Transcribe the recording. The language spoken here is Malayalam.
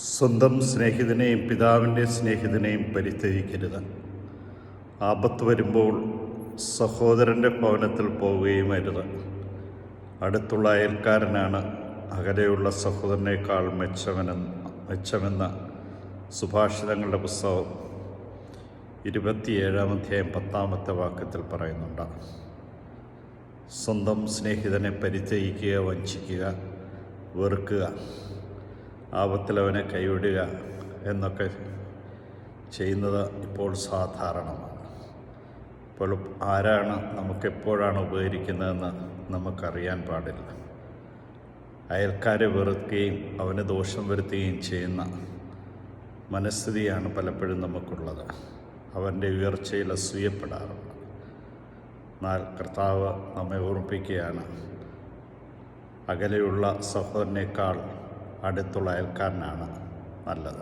സ്വന്തം സ്നേഹിതനെയും പിതാവിൻ്റെ സ്നേഹിതനെയും പരിത്യജിക്കരുത്. ആപത്ത് വരുമ്പോൾ സഹോദരൻ്റെ ഭവനത്തിൽ പോവുകയും അരുത്. അടുത്തുള്ള അയൽക്കാരനാണ് അകലെയുള്ള സഹോദരനേക്കാൾ മെച്ചമെന്ന സുഭാഷിതങ്ങളുടെ പുസ്തകം 27-ാം അധ്യായം 10-ാമത്തെ വാക്യത്തിൽ പറയുന്നുണ്ട്. സ്വന്തം സ്നേഹിതനെ പരിത്യജിക്കുക, വഞ്ചിക്കുക, വെറുക്കുക, ആപത്തിലവനെ കൈവിടുക എന്നൊക്കെ ചെയ്യുന്നത് ഇപ്പോൾ സാധാരണമാണ്. ഇപ്പോൾ ആരാണ് നമുക്കെപ്പോഴാണ് ഉപകരിക്കുന്നതെന്ന് നമുക്കറിയാൻ പാടില്ല. അയൽക്കാരെ വെറുക്കുകയും അവന് ദോഷം വരുത്തുകയും ചെയ്യുന്ന മനസ്ഥിതിയാണ് പലപ്പോഴും നമുക്കുള്ളത്. അവൻ്റെ ഉയർച്ചയിൽ അസൂയപ്പെടാറുണ്ട്. എന്നാൽ കർത്താവ് നമ്മെ ഓർമ്മിപ്പിക്കുകയാണ്, അകലെയുള്ള സഹോദരനേക്കാൾ അടുത്തുള്ള അയൽക്കാരനാണ് നല്ലത്.